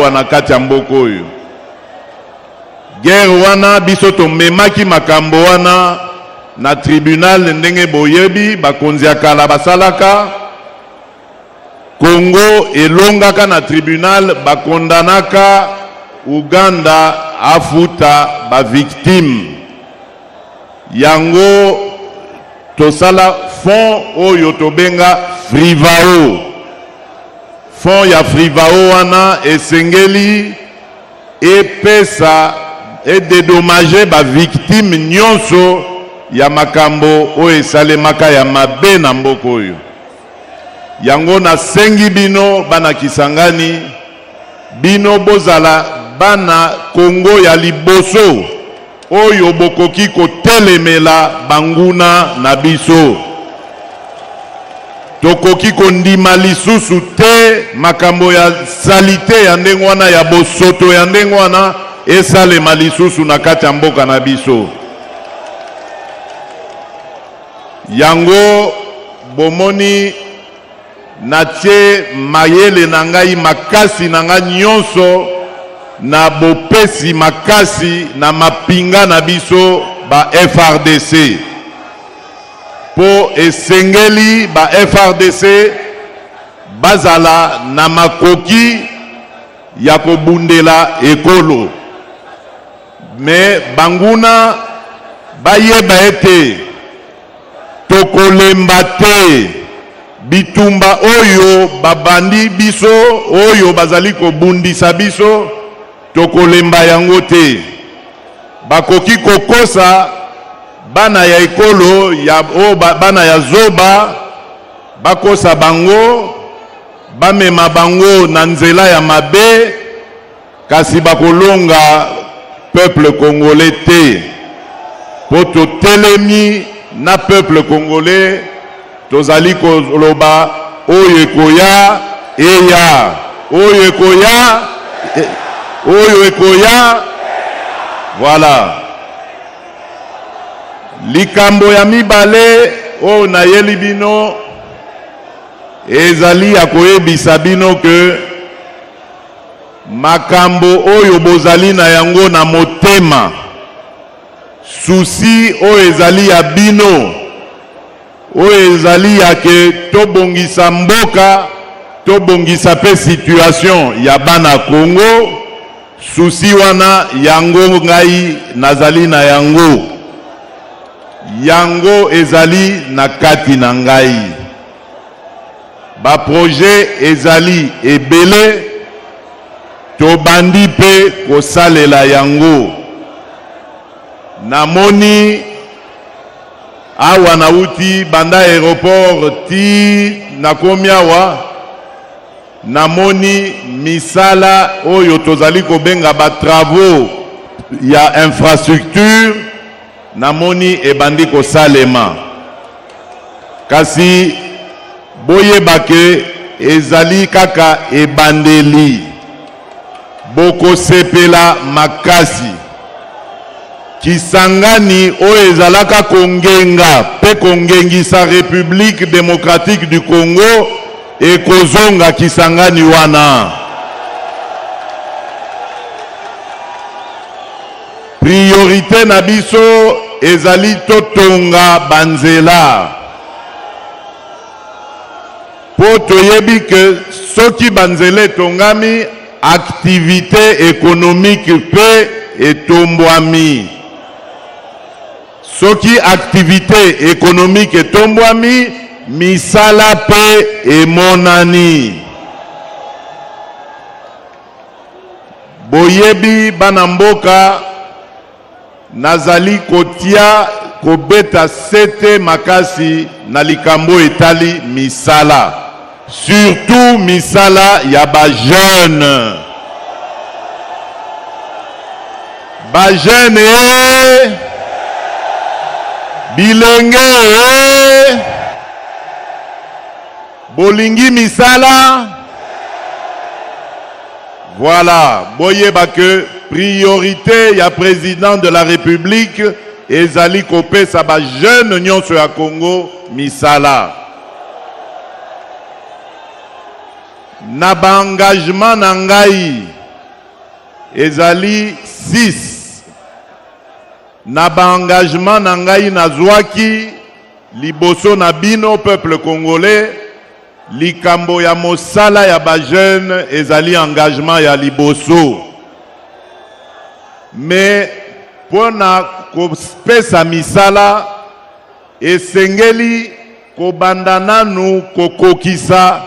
awa na kati ya mboka oyo. Guerre wana biso tomemaki makambo wana na tribunal ndenge boyebi bakonzi ya kala basalaka. Congo elongaka na tribunal bakondanaka Uganda afuta ba victime. Yango tosala fond oyo tobenga Frivao. Fond ya Frivao wana esengeli epesa et dédommager ba victime nyonso ya makambo o esalemaka ya mabe na mboko oyo. Yango na sengi bino bana Kisangani, bino bozala bana Congo ya liboso oyo bokoki kotelemela banguna na biso. Tokoki kondima lisusu te makambo ya salite ya ndenge wana ya bosoto ya ndenge wana esalema lisusu na kati ya mboka na biso. Yango bomoni natie mayele na ngai makasi na ngai nyonso na bopesi makasi na mapinga na biso ba FRDC. Po esengeli ba FRDC bazala na makoki ya kobundela ekolo. Me banguna bayeba ete tokolemba te bitumba oyo babandi biso oyo bazali kobundisa biso, tokolemba yango te. Bakoki kokosa bana ya ekolo ya bana ya zoba, bakosa bango bamema bango na nzela ya mabe, kasi bakolonga peuple congolais te. Po totelemi na peuple congolais tozali koloba oyo ekoya eya, oyo ekoya oyo ekoya. Voilà. Likambo ya mibale o na yeli bino ezali ya koyebisa bino ke makambo oyo bozali na yango na motema, susi o ezali ya bino, o ezali ya ke tobongisa mboka, tobongisa pe situation ya bana Congo. Susi wana yango ngai nazali na yango, yango ezali na kati na ngai. Ba projet ezali ebele, tobandi pe kosalela yango. Namoni awa nauti banda aéroport ti nakomi awa, namoni misala oyo tozali kobenga ba travaux ya infrastructure, namoni ebandi kosalema. Kasi boyebake ezali kaka ebandeli, boko sepela makasi. Kisangani oyo ezalaka kongenga pe kongengisa République démocratique du Congo ekozonga Kisangani wana. Priorité na biso ezali totonga banzela. Po toyebi ke soki banzele tongami, activité économique pe etombwami. Soki activité économique etombwami, misala pe emonani. Boyebi banamboka nazali kotia kobeta sete makasi na likambo etali misala, surtout misala ya ba jeune. Ba jeune bilenge bolingi misala. Voilà, boyeba que priorité ya président de la République ezali kopesa ba jeune nyonso ya Congo misala. Na ba engagement na ngai ezali 6 na ba engagement na ngai nazwaki liboso na bino peuple congolais likambo ya mosala ya ba jeune ezali engagement ya liboso mais pona kopesa misala esengeli kobanda nanu kokokisa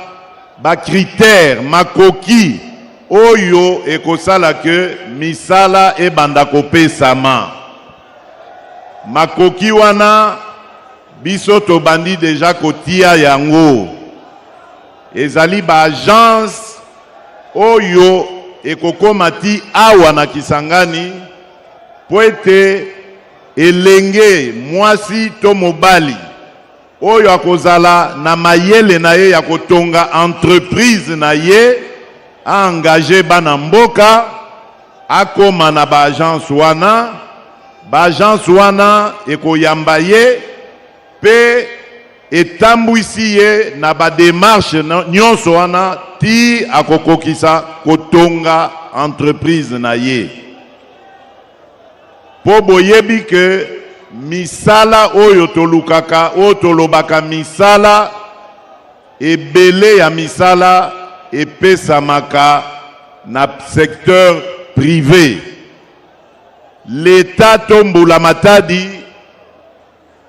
ba critère makoki oyo ekosala ke misala ebanda kopesama makoki wana biso tobandi deja kotia yango ezali ba agence oyo ekokomati awa na Kisangani po ete elenge mwasi to mobali oyo akozala na mayele na ye ya kotonga entreprise na ye a engagé bana mboka akoma na ba agence wana ekoyamba ye pe etambwisi ye na ba démarche nyonso wana ti akokokisa kotonga entreprise na ye po boyebi ke misala oyo tolukaka oyo tolobaka misala ebele ya misala epesamaka na secteur privé l'État tombola matadi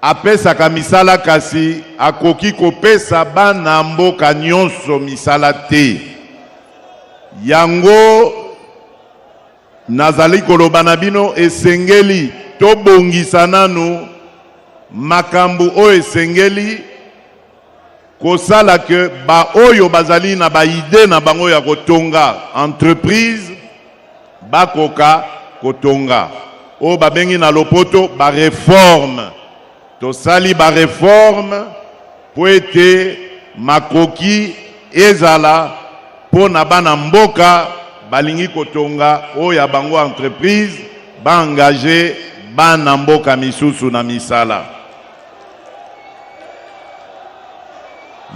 apesaka misala kasi akoki kopesa bana mboka nyonso misala te yango nazali koloba na bino esengeli tobongisa nanu makambo oyo esengeli kosala ke ba oyo bazali na ba ide na bango ya kotonga entreprise bakoka kotonga o babengi na lopoto ba réforme tosali ba réforme po ete makoki ezala po na bana mboka balingi kotonga o ya bango entreprise ba engagé bana mboka misusu na misala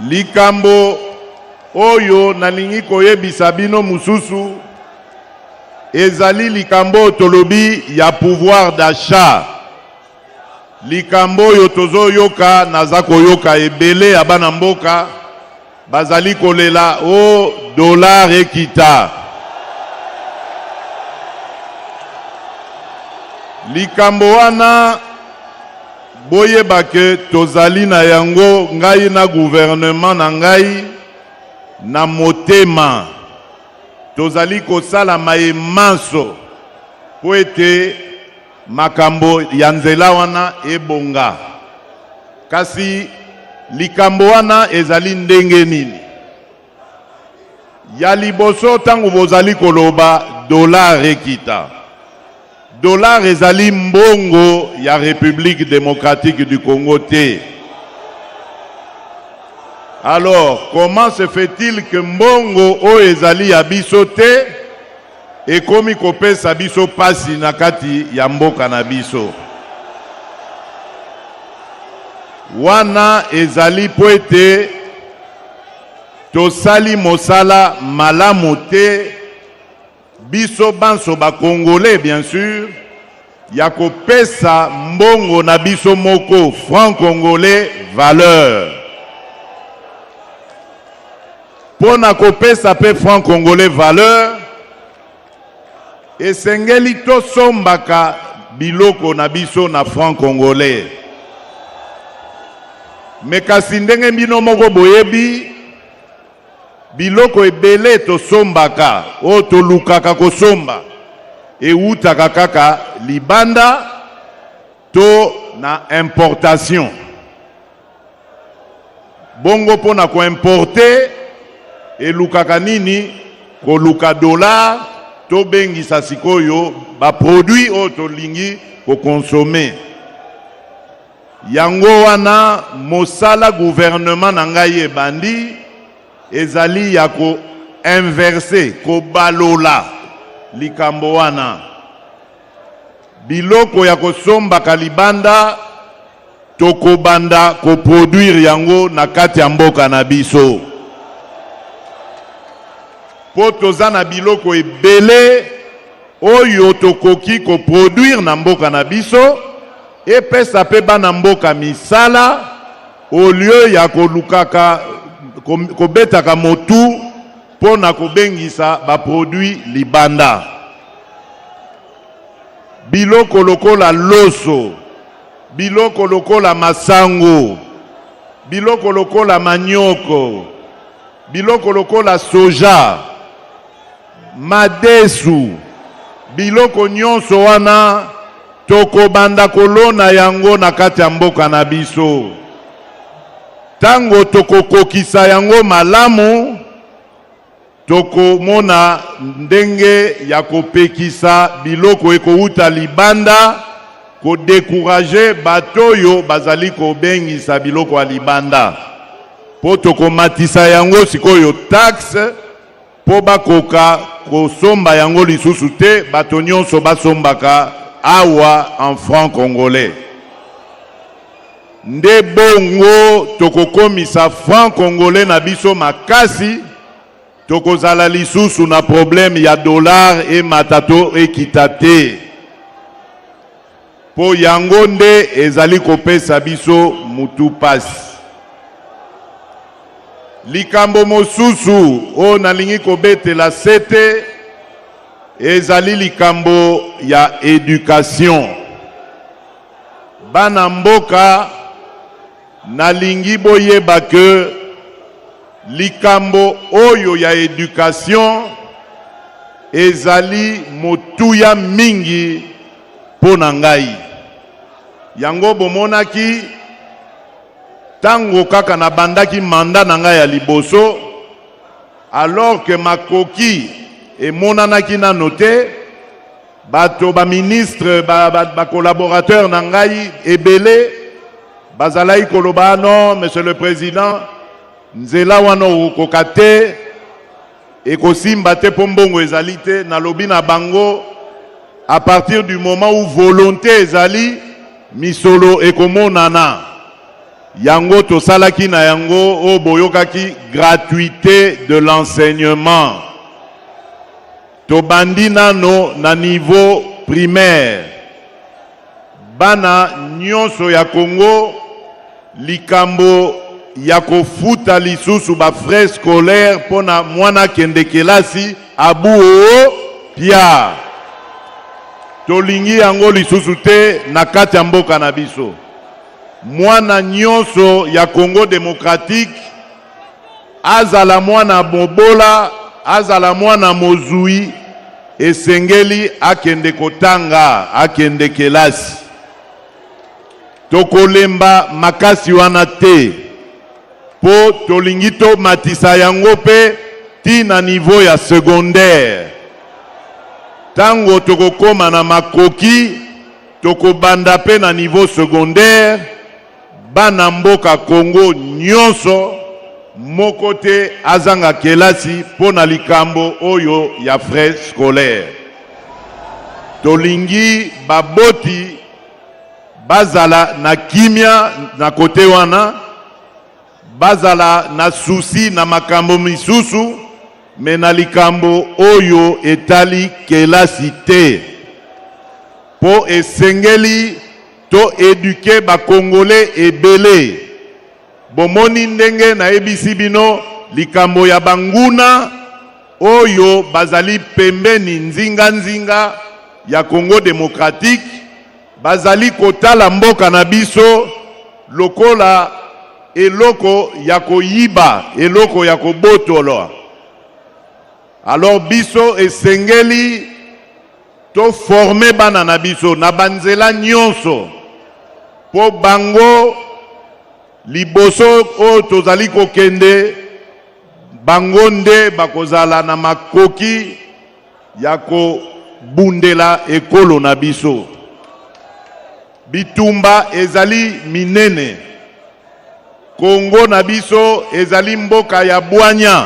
likambo oyo nalingi koyebisa bino mususu ezali likambo tolobi ya pouvoir d'achat likambo oyo tozoyoka naza koyoka ebele ya bana mboka bazali kolela o dollar ekita likambo wana boyeba ke tozali na yango ngai na gouvernement na ngai na motema tozali kosala maemanso po ete makambo ya nzela wana ebonga kasi likambo wana ezali ndenge nini ya liboso tango bozali koloba dollar ekita dollar ezali mbongo ya République démocratique du Congo te. Alors, comment se fait-il que mbongo o ezali ya biso te ekomi kopesa biso pasi na kati ya mboka na biso? Wana ezali po ete tosali mosala malamu te biso banso ba Congolais bien sûr ya kopesa mbongo na biso moko franc congolais valeur pona kopesa pe franc congolais valeur esengeli tosombaka biloko na biso na franc congolais me kasi ndenge bino moko boyebi biloko ebele tosombaka o tolukaka kosomba eutaka kaka libanda to na importation bongo pona ko importer elukaka nini koluka dollar to bengisa sikoyo ba produit o tolingi ko consommer yango wana mosala gouvernement na ngai ebandi ezali ya ko inverser ko balola likambo wana biloko ya kosomba kalibanda tokobanda ko produire yango na kati ya mboka na biso po toza na biloko ebele oyo tokoki ko produire na mboka na biso epesa pe bana mboka misala au lieu ya kolukaka kobetaka motu pona kobengisa ba produit libanda. Biloko lokola loso, biloko lokola masango, biloko lokola manioko, biloko lokola soja, madesu, biloko nyonso wana toko banda kolona yango na kati ya mboka na biso. Tango toko kokisa yango malamu, toko mona ndenge ya kopekisa biloko ekouta libanda, ko décourager batoyo bazali ko bengisa biloko ya libanda. Po toko matisa yango sikoyo taxe, po bakoka kosomba yango lisusu te, bato nyonso basombaka awa en franc congolais. Nde bongo toko komisa franc congolais na biso makasi, toko zala lisusu na problème ya dollar et matato ekitate. Po yango nde ezali kopesa biso mutu pasi. Likambo mosusu o nalingi kobetela sete ezali likambo ya éducation. Bana mboka nalingi boyeba ke likambo oyo ya éducation ezali motuya mingi pona ngai. Yango bomonaki tango kaka na bandaki manda na ngai ya liboso, alors que makoki emonanaki na note, bato ba ministre ba collaborateur na ngai ebele bazalai koloba non monsieur le président nzela wana okokate ekosimba te pombongo ezali te na lobi na bango à partir du moment où volonté ezali misolo ekomonana. Yango to salaki na yango o boyokaki gratuité de l'enseignement. To bandi nano na niveau primaire. Bana nyonso ya Congo likambo ya kofuta lisusu ba frais scolaire pona mwana kende kelasi abu o pia. Tolingi yango lisusu te na kati ya mboka na biso. Mwana nyonso ya Congo démocratique azala mwana bobola, azala mwana mozui, esengeli akende kotanga, akende kelasi. Tokolemba makasi wana te, po tolingi to matisa yango pe ti na niveau ya secondaire. Tango tokokoma na makoki, tokobanda pe na niveau secondaire, bana mboka Congo nyonso moko te azanga kelasi pona likambo oyo ya frais scolaire. Tolingi baboti bazala na kimia na kote wana, bazala na susi na makambo misusu, mena likambo oyo etali kelasi te. Po esengeli to éduquer ba Congolais ebele. Bomoni ndenge na ebisi bino likambo ya banguna oyo bazali pembeni nzinga nzinga ya Congo démocratique, bazali kotala mboka na biso lokola eloko ya koyiba, eloko ya kobotolo. Alors biso esengeli to former bana na biso na banzela nyonso po bango liboso o tozali kokende bango nde bakozala na makoki ya kobundela ekolo na biso. Bitumba ezali minene, Congo na biso ezali mboka ya bwanya,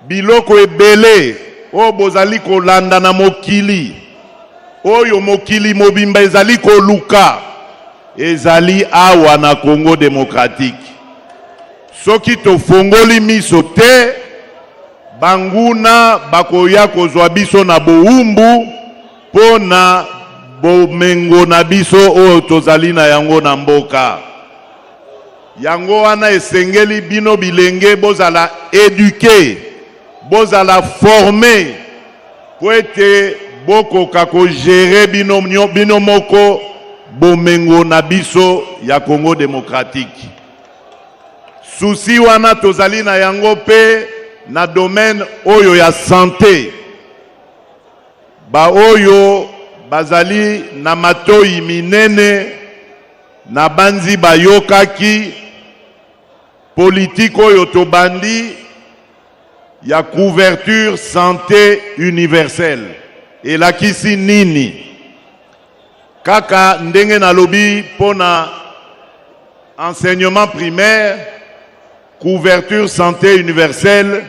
biloko ebele o bozali kolanda na mokili oyo mokili mobimba ezali koluka ezali awa na Congo démocratique. Soki to fongoli miso te banguna bakoya kozwa biso na boumbu pona bomengo na biso oyo tozali na yango na mboka. Yango wana esengeli bino bilenge bozala éduqué, bozala formé, po ete bokoka ko gérer bino moko bomengo na biso ya Congo démocratique. Souci wana tozali na yango pe na domaine oyo ya santé. Ba oyo bazali na matoi minene na banzi bayokaki politique oyo tobandi ya couverture santé universelle. Et la kisi nini kaka ndenge na lobi pona enseignement primaire, couverture santé universelle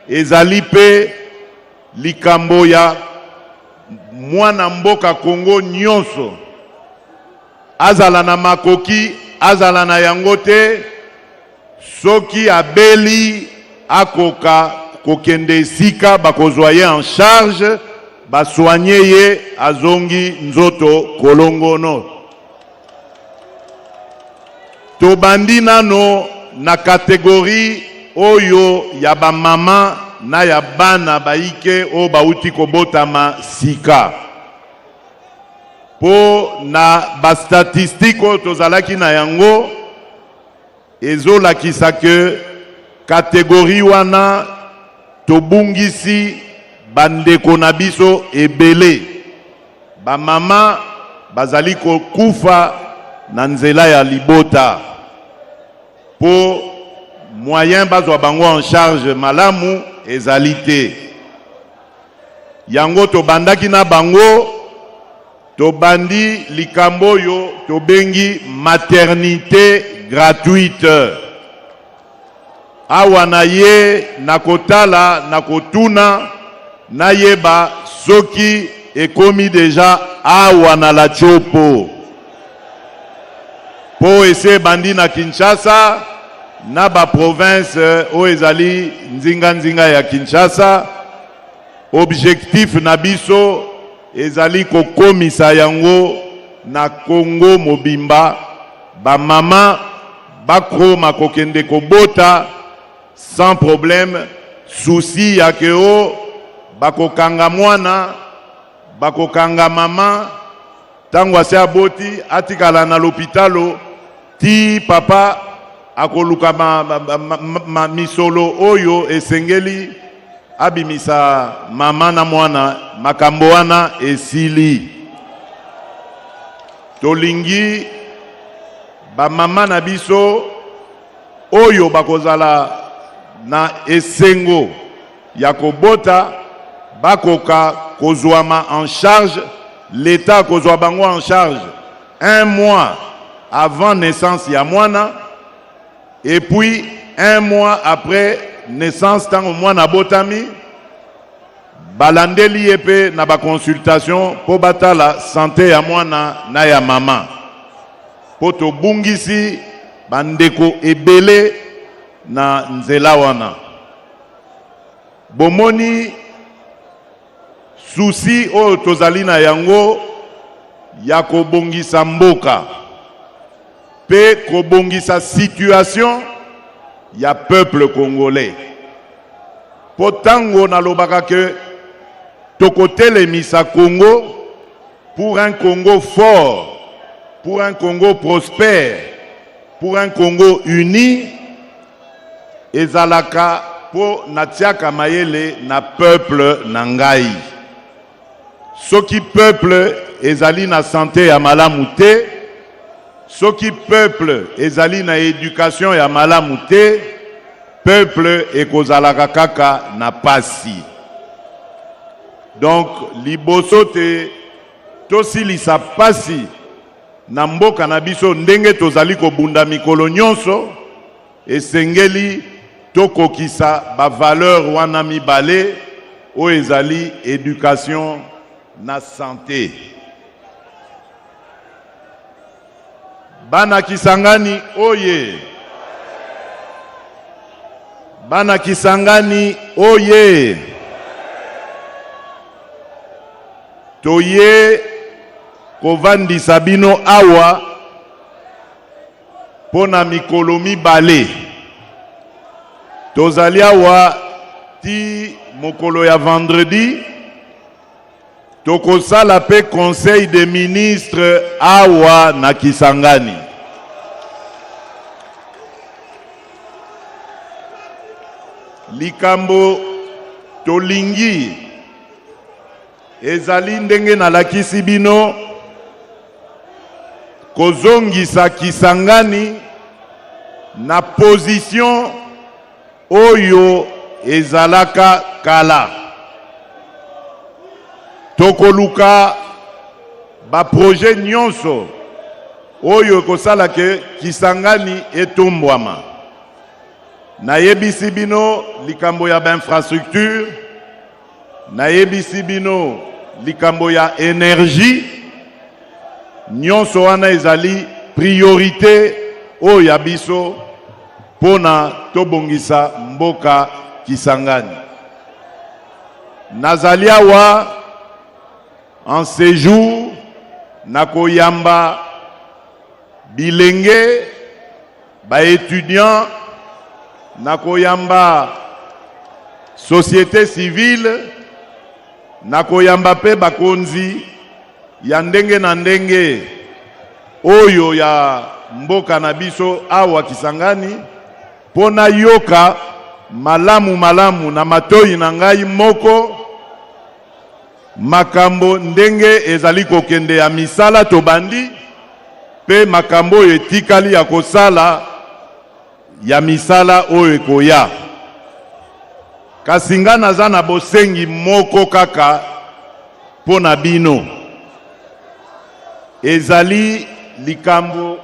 ezali pe likambo ya mwana mboka Congo nyonso, azala na makoki azala na yango te, soki abeli akoka kokende esika bakozwa ye en charge, basoigner ye azongi nzoto kolongono. Tobandi nano na kategorie oyo ya ba mama na ya bana baike o bauti kobotama sika. Po na ba statistique tozalaki na yango ezolakisa ke kategorie wana tobungisi bandeko na biso ebele. Ba mama bazali kokufa na nzela ya libota. Po moyen bazwa bango en charge malamu ezali te. Yango tobandaki na bango, tobandi likambo yo tobengi maternité gratuite. Awa na ye nakotala nakotuna na yeba soki ekomi deja awa na la chopo. Po ese bandi na Kinshasa na ba province o ezali nzinga ya Kinshasa. Objectif na biso ezali kokomisa yango na Congo mobimba. Ba mama bakoma kokende kobota sans problème. Souci ya keo bakokanga mwana, bakokanga mama, tango ase aboti atikala na l'hôpitalo ti papa akoluka ma misolo oyo esengeli abimisa mama na mwana, makambo wana esili. Tolingi ba mama na biso oyo bakozala na esengo ya kobota bakoka kozwama en charge, l'État kozwa bango en charge 1 mois avant naissance ya mwana, et puis 1 mois après naissance tango mwana botami, balandeli epe na ba consultation po batala santé ya mwana na ya mama. Poto bungisi bandeko ebele na nzela wana. Bomoni souci o tozali na yango ya kobongisa mboka pe kobongisa situation ya peuple congolais. Potango na lobaka ke tokotele misa Congo pour un Congo fort, pour un Congo prospère, pour un Congo uni, ezalaka po natiaka mayele na peuple nangai. Soki peuple ezali na santé ya malamu te, soki peuple ezali na éducation ya malamu te, peuple ekozalaka kaka na pasi. Donc liboso te tosilisa pasi na mboka na biso ndenge tozali kobunda mikolo nyonso, esengeli tokokisa ba valeur wana mibale o ezali éducation na santé. Bana Kisangani oye, Bana Kisangani oye. Toye kovandi sabino awa pona mikolo mibale. Tozali awa ti mokolo ya vendredi. Tokosala pe conseil des ministres awa na Kisangani. Likambo tolingi ezali ndenge na lakisi bino kozongisa Kisangani na position oyo ezalaka kala. Tokoluka ba projet nyonso oyo kosala ke Kisangani etombwama. Na yebisi bino likambo ya infrastructure, na yebisi bino likambo ya énergie, nyonso wana ezali priorité oyo ya biso pona tobongisa mboka Kisangani. Nazali awa en séjour na koyamba bilenge ba étudiants, na koyamba société civile, na koyamba pe bakonzi ya ndenge na ndenge oyo ya mboka na biso awa Kisangani pona yoka malamu na matoi na ngai moko makambo ndenge ezali kokende ya misala tobandi pe makambo oyo etikali ya kosala ya misala oyo ekoya. Kasi nga naza na bosengi moko kaka pona bino. Ezali likambo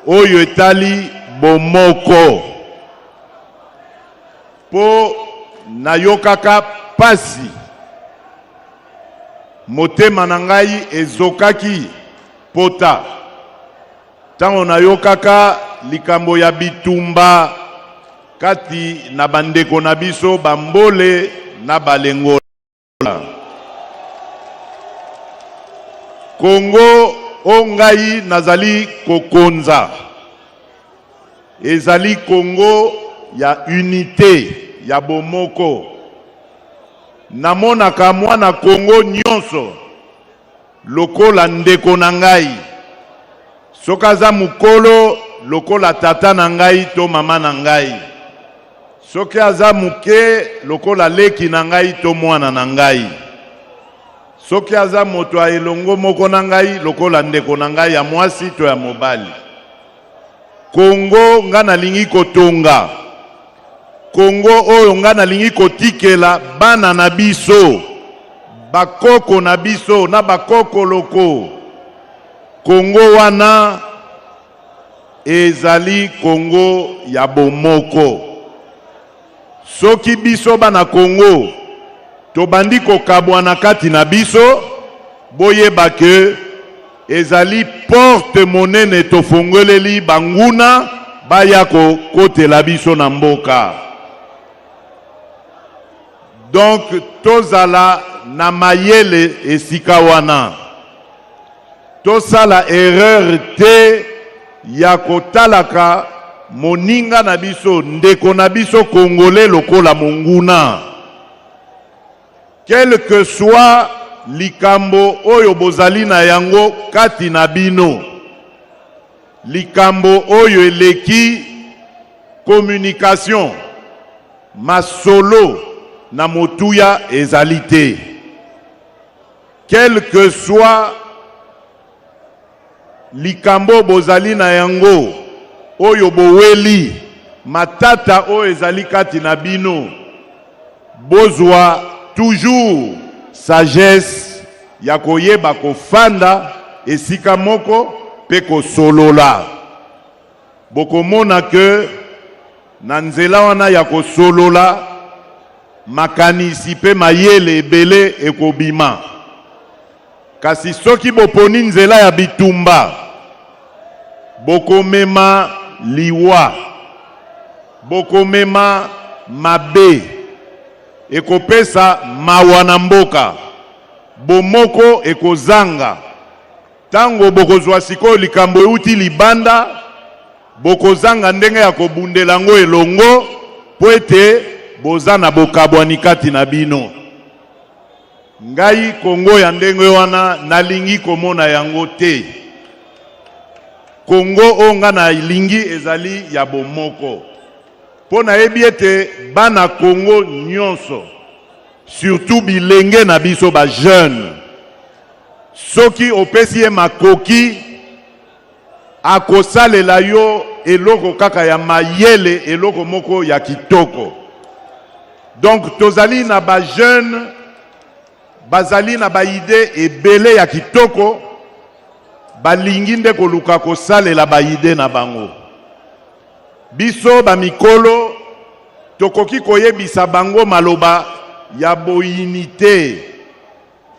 oyo etali bomoko. Po na yokaka pasi. Motema na ngai ezokaki pota. Tango na yokaka likambo ya bitumba kati na bandeko na biso bambole na balengola. Kongo ongai nazali kokonza. Ezali Kongo ya unité ya bomoko. Namonaka mwana Kongo nyonso lokola ndeko na ngai. Sokaza mukolo lokola tata na ngai to mama na ngai. Soki aza muke lokola leki na ngai to mwana na ngai. Soki aza moto a elongo moko na ngai lokola ndeko na ngai ya mwasi to ya mobali. Kongo nga nalingi kotonga. Kongo oyo nga nalingi kotikela bana na biso. Bakoko na biso na bakoko loko. Kongo wana ezali Kongo ya bomoko. Soki biso bana Kongo tobandi kokabwa na kati na biso boyeba ke ezali porte monene tofongoleli banguna baya kokotela biso na mboka. Donc tozala na mayele esika wana. Tosala erreur te ya kotalaka moninga na biso ndeko na biso congolais lokola monguna. Quel que soit likambo oyo bozali na yango kati na bino, likambo oyo eleki communication masolo na motuya ezali te. Quel que soit likambo bozali na yango oyo boweli matata oyo ezali kati na bino, bozwa toujours sagesse ya koyeba kofanda esika moko pe kosolola. Bokomona ke na nzela wana ya kosolola makanisi pe mayele ebele ekobima. Kasi soki boponi nzela ya bitumba, bokomema liwa, bokomema mabe ekopesa mawa na mboka bomoko ekozanga tango bokozwa sikoyo likambo euti libanda bokozanga ndenge ya kobundela ngo elongo po ete boza na bokabwani kati na bino. Ngai Kongo ya ndenge wana nalingi komona yango te. Kongo onga na lingi ezali ya bomoko. Po na yebi ete bana Kongo nyonso, surtout bilenge na biso ba jeune, soki opesi ye makoki akosalela yo eloko kaka ya mayele, eloko moko ya kitoko. Donc tozali na ba jeune bazali na ba ide ebele ya kitoko, balingi nde koluka kosalela ba ide na bango. Biso ba mikolo tokoki koyebisa bango maloba ya boyinite,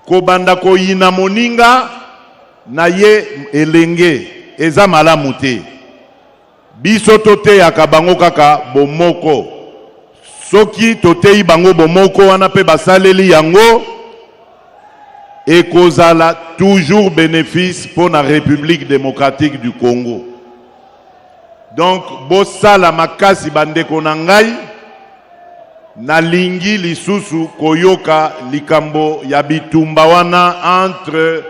kobanda koyina moninga na ye elenge eza malamu te. Biso tote ya kabango kaka bomoko. Soki tote bango bomoko wana pe basaleli yango ekozala toujours bénéfice pour la République démocratique du Congo. Donc bosala makasi bandeko na ngai nalingi lisusu koyoka likambo ya bitumba wana entre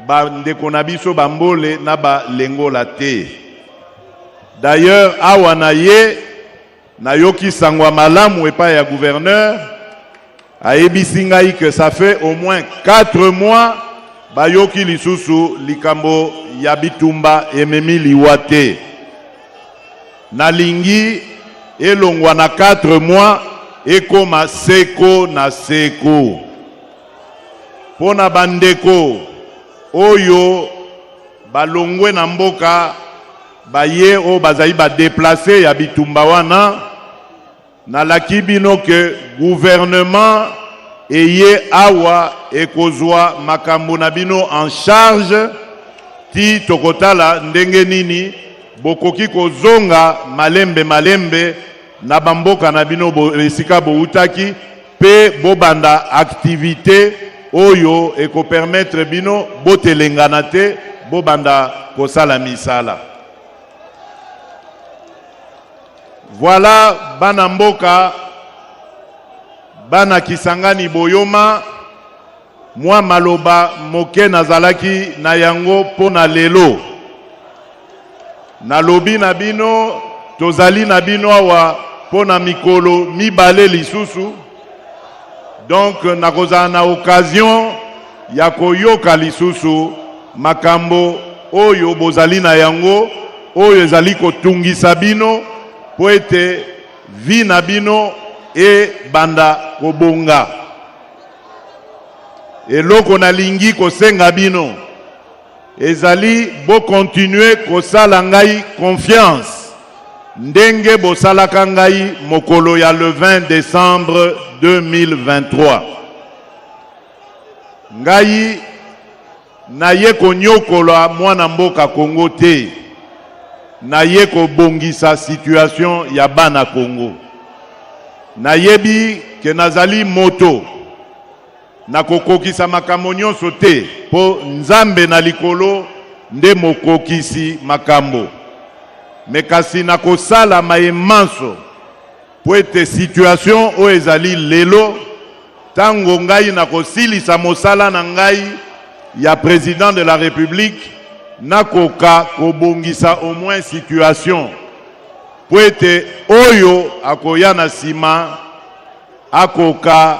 bandeko na biso bambole na balengola te. D'ailleurs awa na ye nayoki sangwa malamu epa ya gouverneur ayebisi ngai que ça fait au moins 4 mois bayoki lisusu likambo ya bitumba ememi liwa te. Nalingi elongwa na 4 mois ekoma seko na seko. Pona bandeko oyo balongwe na mboka baye o bazali ba déplacer ya bitumba wana, nalaki bino ke gouvernement eye awa ekozwa makambo na bino en charge ti tokotala ndenge nini bokoki kozonga malembe na bamboka na bino esika boutaki pe bobanda activité oyo eko permettre bino botelengana te bobanda kosala misala. Voilà bana mboka bana kisangani boyoma mwa maloba moke nazalaki na yango pona lelo. Nalobi na bino tozali na bino awa pona mikolo mibale lisusu. Donc nakozala na occasion ya koyoka lisusu makambo oyo bozali na yango oyo ezali kotungisa bino po ete vi na bino e banda kobonga. Eloko nalingi kosenga bino ezali bo continuer kosala ngai confiance ndenge bosalaka ngai mokolo ya le 20 décembre 2023. Ngai naye konyokola mwana mboka Kongo te, naye kobongisa situation ya bana Kongo. Nayebi ke nazali moto na kokokisa makambo nyonso te, po nzambe na likolo nde mokokisi makambo. Mekasi na kosala maemanso po ete situation o ezali lelo tango ngai na kosilisa mosala na ngai ya président de la République nakoka kobongisa au moins situation po ete oyo akoya na sima akoka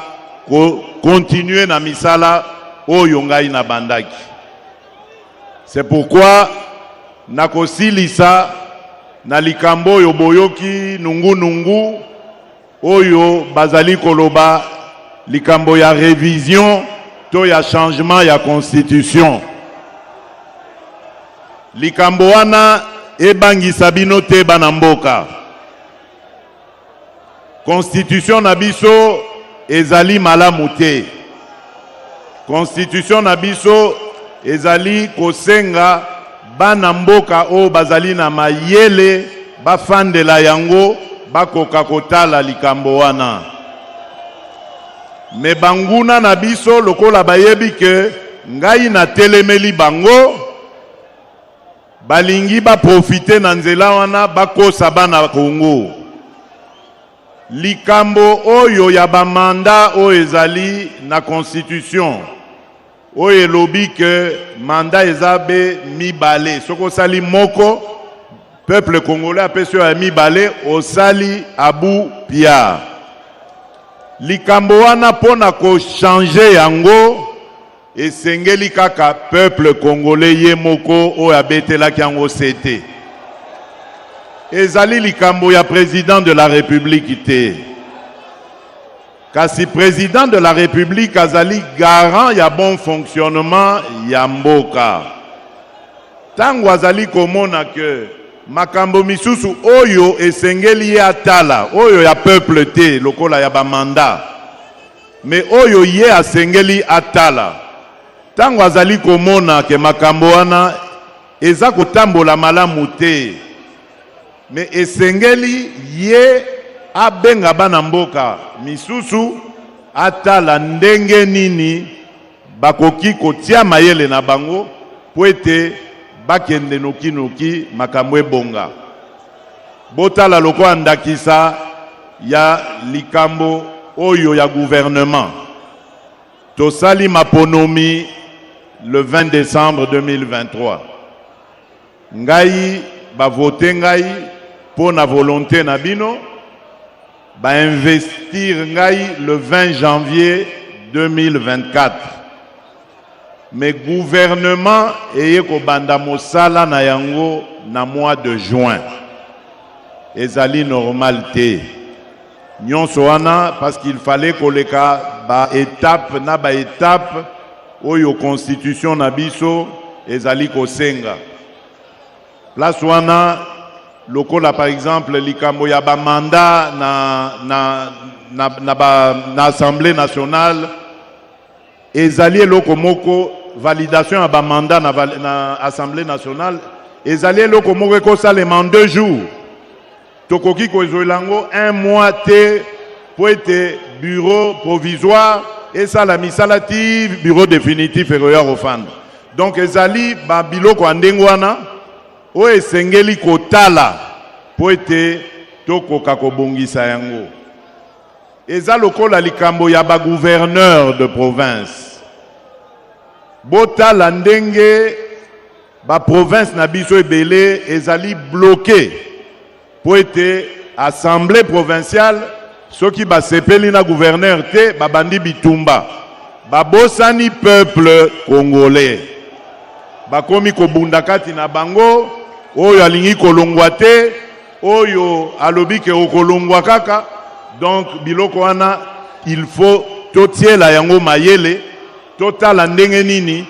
continuer na misala oyo ngai na bandaki. C'est pourquoi nakosilisa na likambo oyo boyoki nungu oyo bazali koloba likambo ya révision to ya changement ya constitution. Likambo wana ebangisa bino te bana mboka. Constitution na biso ezali malamu te. Constitution na biso ezali kosenga bana mboka o bazali na mayele bafandela yango bakoka kotala likambo wana. Me banguna na biso lokola bayebi ke ngai na telemeli bango balingi ba profite na nzela wana bakosa bana Kongo. Likambo oyo ya bamanda oyo ezali na constitution oyo elobi ke manda ezabe mibale soko sali moko peuple congolais apesi ya mibale osali abu pia. Likambo wana pona ko changer yango esengeli kaka peuple congolais ye moko oyo abetelaki yango sete. Ezali likambo ya président de la République te. Kasi président de la République azali garant ya bon fonctionnement ya mboka. Tango azali komona ke makambo misusu oyo esengeli ya tala, oyo ya peuple te lokola ya bamanda. Me oyo ye asengeli atala. Tango azali komona ke makambo wana eza kotambola malamu te. Me esengeli ye abenga bana mboka misusu atala ndenge nini bakoki kotia mayele na bango po ete bakende noki makambo ebonga. Botala lokola ndakisa ya likambo oyo ya gouvernement. Tosali maponomi le 20 décembre 2023. Ngai ba vote ngai pour na volonté na bino ba investir ngai le 20 janvier 2024. Mais gouvernement eye ko banda mosala na yango na mois de juin. Ezali normal te. Nyonso wana parce qu'il fallait koleka ba étape na ba étape oyo constitution na biso ezali ko senga. Place wana lokola par exemple likambo ya ba mandat na Assemblée nationale ezali eloko moko validation ya ba mandat na Assemblée nationale ezali eloko moko ko salema en 2 jours. Tokoki ko ezolango 1 mois te pour être bureau provisoire et ça la misalative bureau définitif et au fan. Donc ezali ba biloko andengwana o esengeli kotala po ete tokoka kobongisa yango. Eza lokola likambo ya ba gouverneur de province. Botala ndenge ba province na biso ebele ezali bloqué po ete assemblée provinciale soki ba sepeli na gouverneur te babandi bitumba. Babosani peuple congolais. Bakomi kobunda kati na bango oyo alingi kolongwa te oyo alobi ke okolongwa kaka. Donc biloko wana il faut totiela yango mayele totala ndenge nini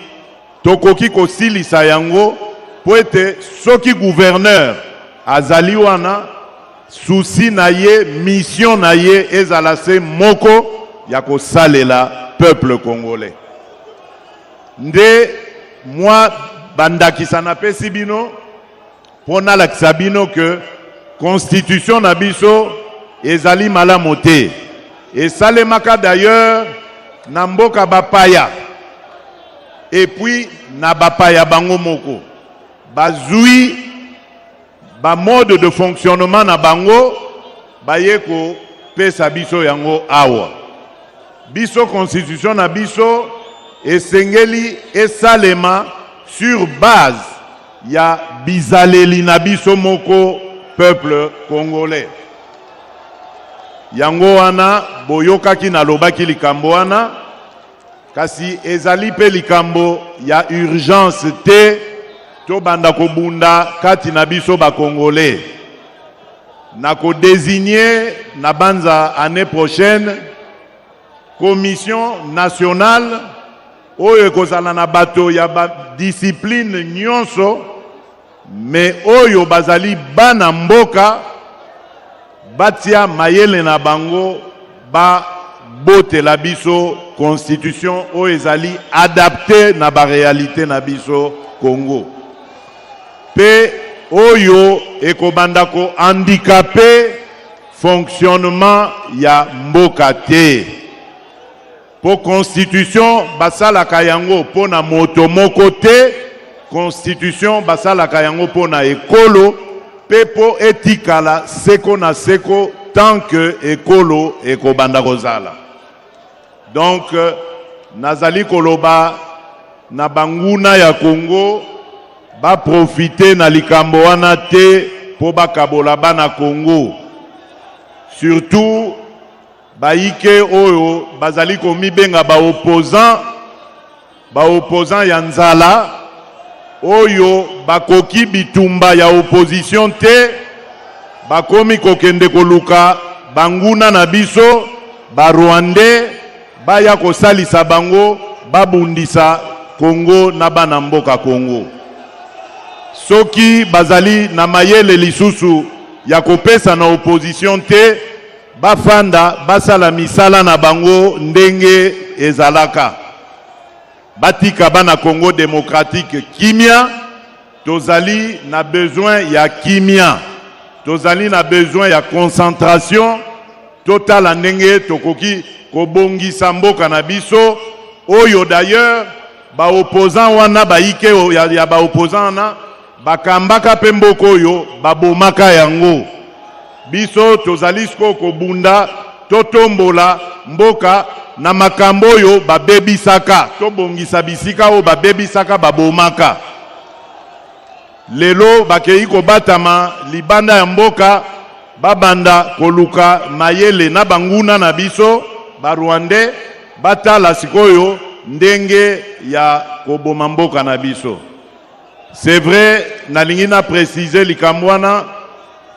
tokoki kosilisa yango po ete soki gouverneur azali wana souci na ye mission na ye ezala se moko ya kosalela peuple congolais. Nde moi bandakisa na pesi bino pona lakisa bino que constitution na biso ezali malamu te. Esalemaka d'ailleurs na mboka bapaya et puis na bapaya bango moko bazui ba mode de fonctionnement na bango bayeko pesa biso yango awa. Biso constitution na biso esengeli esalema sur base ya bizaleli na biso moko peuple congolais. Yango wana boyokaki na lobaki likambo wana kasi ezali pe likambo ya urgence te to banda kobunda kati na biso ba congolais. Na ko désigner na banza année prochaine commission nationale oyo kozala na bato ya ba discipline nyonso mais oyo bazali bana mboka batia mayele na bango ba bote la biso constitution oyo ezali adapté na ba réalité na biso Congo. Pe oyo ekobanda ko handicapé fonctionnement ya mboka te. Po constitution basala kayango po na moto moko te, constitution basala kayango po na ekolo, pepo etikala seko na seko tant que ekolo ekobanda kozala. Donc nazali koloba na banguna ya Congo ba profiter na likambo wana te po bakabola bana Congo. Surtout baike oyo bazali komibenga ba opposant ya nzala oyo bakoki bitumba ya opposition te, bakomi kokende koluka banguna na biso ba Rwandais baya kosalisa bango babundisa Congo na bana mboka Congo. Soki bazali na mayele lisusu ya kopesa na opposition te, bafanda basala misala na bango ndenge ezalaka. Batika bana Congo démocratique kimia, tozali na besoin ya kimia, tozali na besoin ya concentration totale ndenge tokoki kobongisa mboka na biso oyo. D'ailleurs ba opposant wana baike ya ba opposant na bakambaka pe mboka oyo babomaka yango. Biso tozali siko kobunda totombola mboka na makambo oyo babebisaka, tobongisa bisika oyo babebisaka babomaka. Lelo bakei kobatama libanda ya mboka babanda koluka mayele na banguna na biso ba Rwandais batala sikoyo ndenge ya koboma mboka na biso. C'est vrai, nalingi na préciser likambo wana,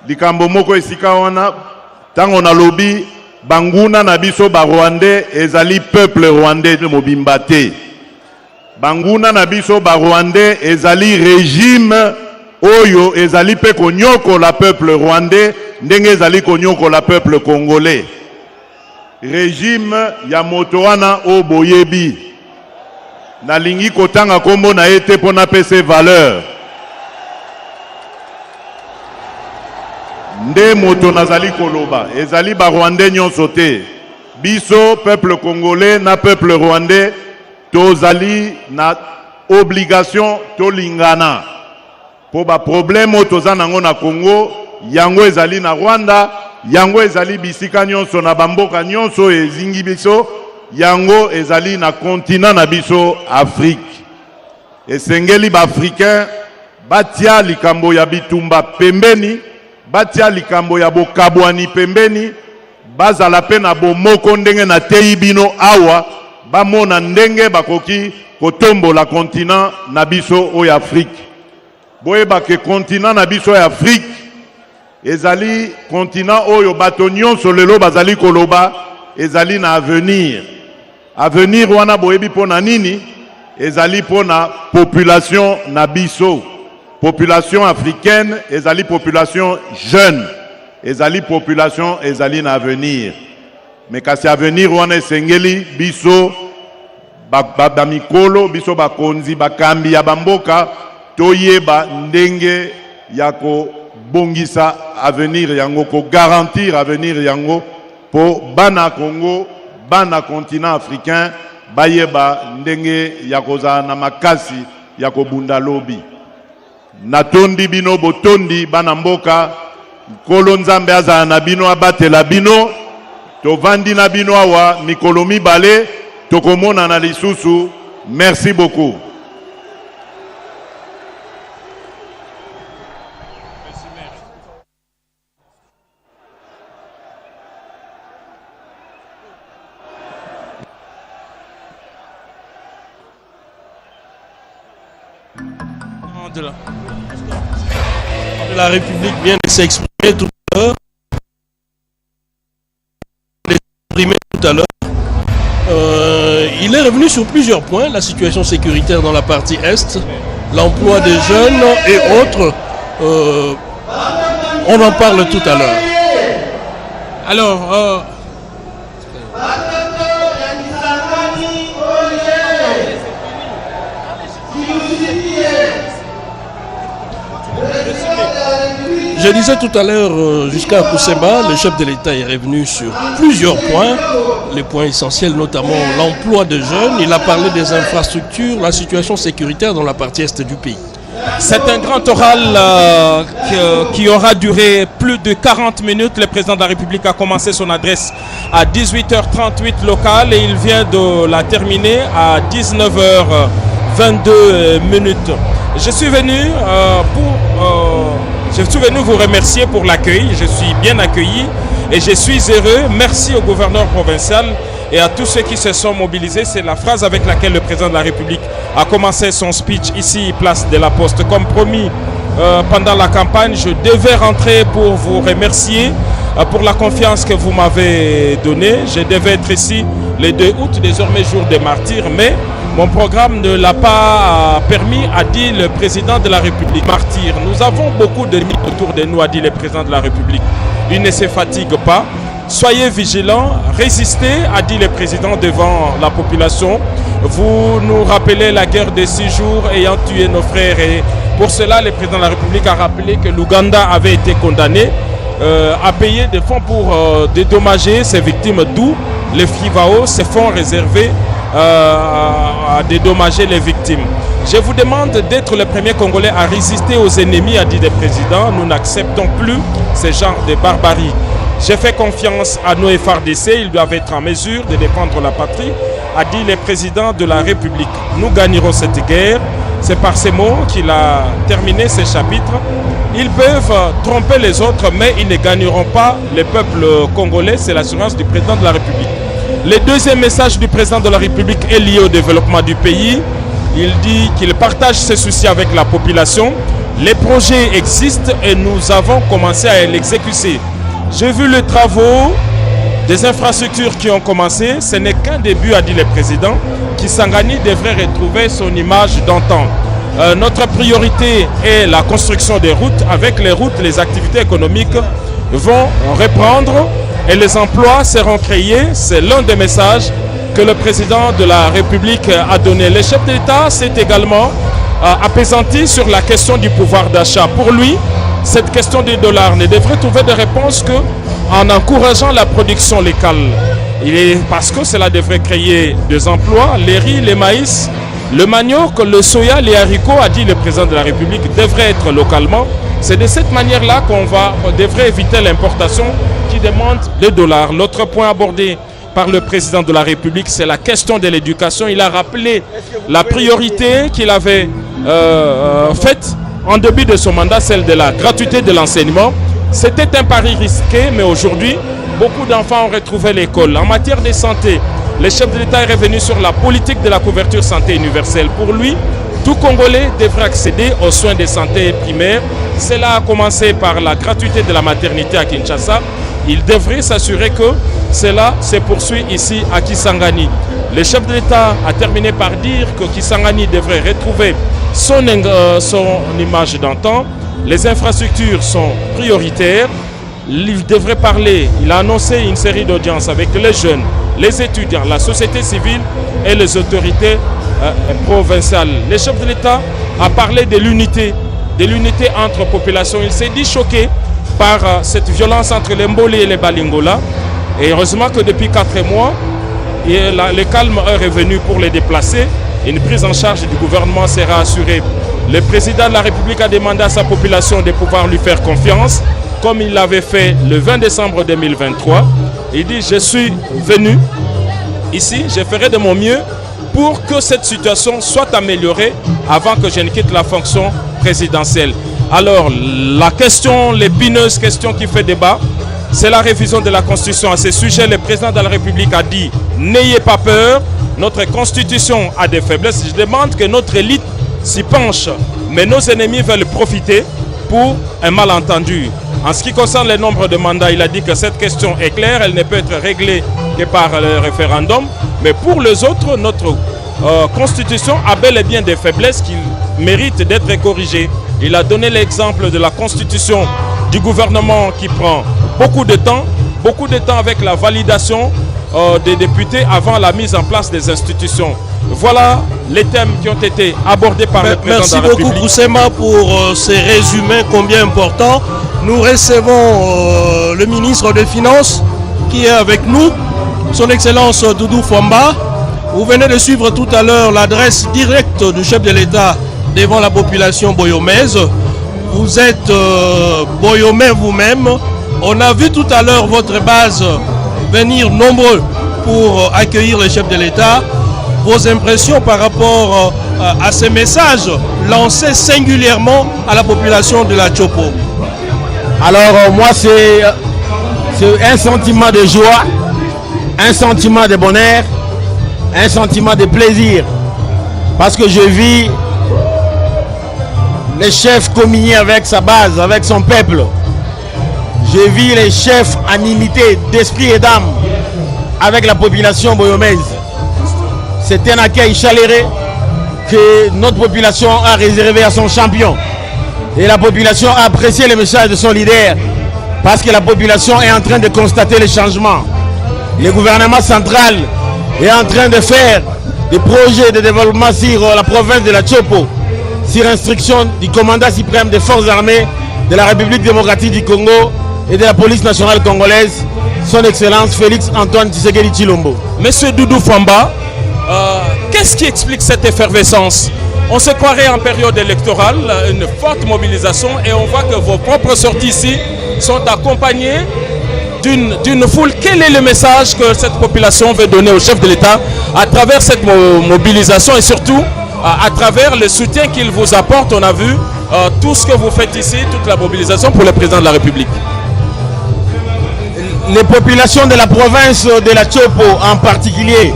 likambo moko esika wana tango na lobi banguna na biso ba Rwandais ezali peuple rwandais mobimba te. Banguna na biso ba Rwandais ezali régime oyo ezali pe konyoko la peuple rwandais ndenge ezali konyoko la peuple congolais. Régime ya moto wana o boyebi nalingi kotanga kombo na ete pona pese valeur. Nde moto nazali koloba ezali ba Rwandais nyonso te. Biso peuple congolais na peuple rwandais tozali na obligation tolingana. Po ba problème toza nango na Congo, yango ezali na Rwanda, yango ezali bisika nyonso na bamboka nyonso ezingi biso, yango ezali na continent na biso Afrique. Esengeli ba africain batia likambo ya bitumba pembeni, batia likambo ya bokabwani pembeni, bazala pe na bomoko ndenge na tei bino awa, bamona ndenge bakoki kotombola continent na biso o Afrique. Boyeba ke continent na biso ya Afrique ezali continent oyo bato nyonso lelo bazali koloba ezali na avenir. Avenir wana boyebi pona nini? Ezali pona population na biso. Population africaine ezali population jeune. Ezali population ezali na avenir. Mais kasi avenir wana esengeli biso ba mikolo, biso bakonzi, bakambi ya bamboka toyeba ndenge ya ko bongisa avenir yango, ko garantir avenir yango po bana Congo, bana continent africain bayeba ndenge ya koza na makasi ya kobunda lobi. Natondi bino botondi bana mboka, kolo nzambe azala na bino abatela bino, tovandi na bino awa mikolo mibale tokomona na lisusu. Merci beaucoup. De la République vient de s'exprimer tout à l'heure. Il est revenu sur plusieurs points, la situation sécuritaire dans la partie Est, l'emploi des jeunes et autres. On en parle tout à l'heure. Alors, Je disais tout à l'heure, jusqu'à Koussemba, le chef de l'État est revenu sur plusieurs points, les points essentiels, notamment l'emploi de jeunes. Il a parlé des infrastructures, la situation sécuritaire dans la partie est du pays. C'est un grand oral qui aura duré plus de 40 minutes. Le président de la République a commencé son adresse à 18h38 locale et il vient de la terminer à 19h22 minutes. Je suis venu vous remercier pour l'accueil. Je suis bien accueilli et je suis heureux. Merci au gouverneur provincial et à tous ceux qui se sont mobilisés. C'est la phrase avec laquelle le président de la République a commencé son speech ici, place de la Poste. Comme promis pendant la campagne, je devais rentrer pour vous remercier pour la confiance que vous m'avez donnée. Je devais être ici le 2 août, désormais jour des martyrs, mais mon programme ne l'a pas permis, a dit le président de la République. Martyr, nous avons beaucoup de mythes autour de nous, a dit le président de la République. Il ne se fatigue pas. Soyez vigilants, résistez, a dit le président devant la population. Vous nous rappelez la guerre de 6 jours ayant tué nos frères. Et pour cela, le président de la République a rappelé que l'Ouganda avait été condamné à payer des fonds pour dédommager ses victimes, d'où les FIVAO, ces fonds réservés à dédommager les victimes. Je vous demande d'être le premier Congolais à résister aux ennemis, a dit le président. Nous n'acceptons plus ce genre de barbarie. J'ai fait confiance à nos FARDC, ils doivent être en mesure de défendre la patrie, a dit le président de la République. Nous gagnerons cette guerre. C'est par ces mots qu'il a terminé ce chapitre. Ils peuvent tromper les autres, mais ils ne gagneront pas le peuple congolais. C'est l'assurance du président de la République. Le deuxième message du président de la République est lié au développement du pays. Il dit qu'il partage ses soucis avec la population. Les projets existent et nous avons commencé à l'exécuter. J'ai vu les travaux des infrastructures qui ont commencé. Ce n'est qu'un début, a dit le président. Kisangani devrait retrouver son image d'antan. Notre priorité est la construction des routes. Avec les routes, les activités économiques vont reprendre et les emplois seront créés. C'est l'un des messages que le président de la République a donné. Le chef d'État s'est également apaisanti sur la question du pouvoir d'achat. Pour lui, cette question des dollars ne devrait trouver de réponse qu'en encourageant la production locale. Parce que cela devrait créer des emplois. Les riz, les maïs, le manioc, le soya, les haricots, a dit le président de la République, devraient être localement. C'est de cette manière-là qu'on devrait éviter l'importation qui demande des dollars. L'autre point abordé par le président de la République, c'est la question de l'éducation. Il a rappelé la priorité qu'il avait faite en début de son mandat, celle de la gratuité de l'enseignement. C'était un pari risqué, mais aujourd'hui, beaucoup d'enfants ont retrouvé l'école. En matière de santé, le chef de l'État est revenu sur la politique de la couverture santé universelle. Pour lui, tout Congolais devrait accéder aux soins de santé primaires. Cela a commencé par la gratuité de la maternité à Kinshasa. Il devrait s'assurer que cela se poursuit ici à Kisangani. Le chef de l'État a terminé par dire que Kisangani devrait retrouver son image d'antan. Les infrastructures sont prioritaires. Il devrait parler, il a annoncé une série d'audiences avec les jeunes, les étudiants, la société civile et les autorités provinciales. Le chef de l'État a parlé de l'unité entre populations. Il s'est dit choqué par cette violence entre les Mboli et les Balingola. Et heureusement que depuis 4 mois, le calme est revenu pour les déplacer. Une prise en charge du gouvernement sera assurée. Le président de la République a demandé à sa population de pouvoir lui faire confiance, comme il l'avait fait le 20 décembre 2023. Il dit, je suis venu ici, je ferai de mon mieux pour que cette situation soit améliorée avant que je ne quitte la fonction présidentielle. Alors, la question, l'épineuse question qui fait débat, c'est la révision de la Constitution. À ce sujet, le président de la République a dit, n'ayez pas peur, notre Constitution a des faiblesses. Je demande que notre élite s'y penche, mais nos ennemis veulent profiter pour un malentendu. En ce qui concerne le nombre de mandats, il a dit que cette question est claire, elle ne peut être réglée que par le référendum. Mais pour les autres, notre Constitution a bel et bien des faiblesses qui méritent d'être corrigées. Il a donné l'exemple de la Constitution du gouvernement qui prend beaucoup de temps avec la validation des députés avant la mise en place des institutions. Voilà les thèmes qui ont été abordés par le président de la République. Merci beaucoup Koussema pour ces résumés combien importants. Nous recevons le ministre des Finances qui est avec nous, son Excellence Doudou Fwamba. Vous venez de suivre tout à l'heure l'adresse directe du chef de l'État devant la population boyomaise. Vous êtes boyomais vous-même. On a vu tout à l'heure votre base venir nombreux pour accueillir le chef de l'État. Vos impressions par rapport à ces messages lancés singulièrement à la population de la Tchopo? Alors moi c'est un sentiment de joie, un sentiment de bonheur, un sentiment de plaisir. Parce que je vis les chefs communier avec sa base, avec son peuple. Je vis les chefs en unité d'esprit et d'âme avec la population boyomaise. C'est un accueil chaleureux que notre population a réservé à son champion. Et la population a apprécié le message de son leader parce que la population est en train de constater les changements. Le gouvernement central est en train de faire des projets de développement sur la province de la Tchopo, sur instruction du commandant suprême des forces armées de la République démocratique du Congo et de la police nationale congolaise, son Excellence Félix Antoine Tshisekedi Tshilombo. Monsieur Doudou Fwamba, qu'est-ce qui explique cette effervescence? On se croirait en période électorale, une forte mobilisation, et on voit que vos propres sorties ici sont accompagnées d'une foule. Quel est le message que cette population veut donner au chef de l'État à travers cette mobilisation et surtout à travers le soutien qu'il vous apporte? On a vu tout ce que vous faites ici, toute la mobilisation pour le président de la République. Les populations de la province de la Tchopo en particulier,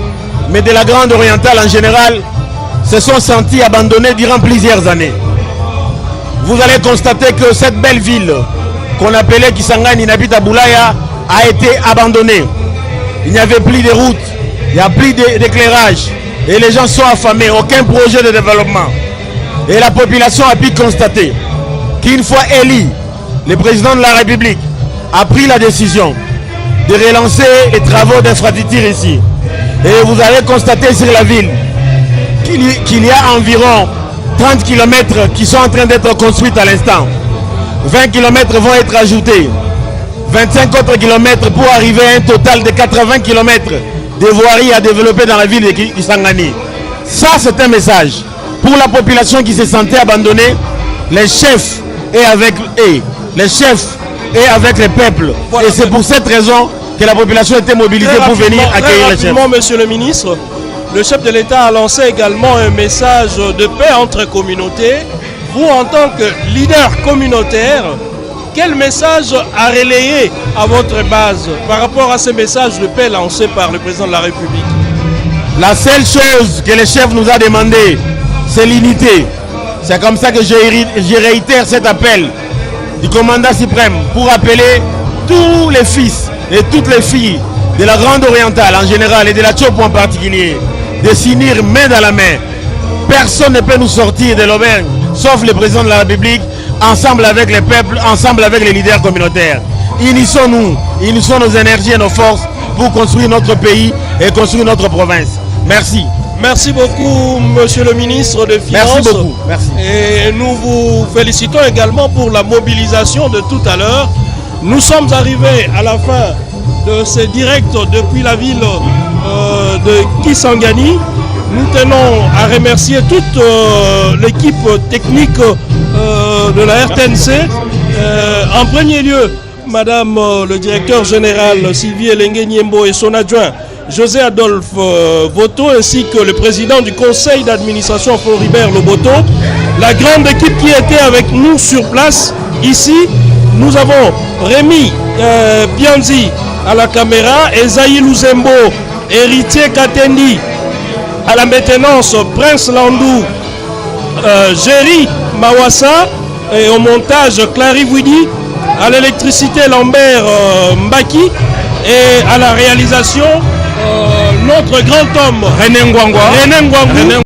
mais de la Grande Orientale en général, se sont sentis abandonnés durant plusieurs années. Vous allez constater que cette belle ville qu'on appelait Kisangani Nabita Boulaya a été abandonnée. Il n'y avait plus de routes, il n'y a plus d'éclairage et les gens sont affamés, aucun projet de développement. Et la population a pu constater qu'une fois élu, le président de la République a pris la décision de relancer les travaux d'infrastructure ici. Et vous allez constater sur la ville qu'il y a environ 30 km qui sont en train d'être construits à l'instant. 20 km vont être ajoutés. 25 autres kilomètres pour arriver à un total de 80 km de voiries à développer dans la ville de Kisangani. Ça, c'est un message pour la population qui se sentait abandonnée. Les chefs et avec eux, les chefs et avec le peuple. Voilà. Et c'est pour cette raison que la population était mobilisée pour venir accueillir les chefs. Monsieur le ministre, le chef de l'État a lancé également un message de paix entre communautés. Vous, en tant que leader communautaire, quel message a relayé à votre base par rapport à ce message de paix lancé par le président de la République? La seule chose que le chef nous a demandé, c'est l'unité. C'est comme ça que je réitère cet appel du commandant suprême pour appeler tous les fils et toutes les filles de la Grande Orientale en général et de la Tchopo en particulier de s'unir main dans la main. Personne ne peut nous sortir de l'auberge sauf le président de la République, ensemble avec les peuples, ensemble avec les leaders communautaires. Unissons-nous, unissons nos énergies et nos forces pour construire notre pays et construire notre province. Merci. Merci beaucoup, monsieur le ministre des Finances. Merci beaucoup. Merci. Et nous vous félicitons également pour la mobilisation de tout à l'heure. Nous sommes arrivés à la fin de ce direct depuis la ville de Kisangani. Nous tenons à remercier toute l'équipe technique de la RTNC. En premier lieu, madame le directeur général Sylvie Elengue Niembo et son adjoint José Adolphe Voto, ainsi que le président du conseil d'administration Floribert Loboto, la grande équipe qui était avec nous sur place ici. Nous avons Rémi Bianzi à la caméra, Esaïe Luzembo, Héritier Katendi à la maintenance, Prince Landou, Jerry Mawassa, et au montage Clary Widi, à l'électricité Lambert Mbaki, et à la réalisation notre grand homme René Ngwangwa.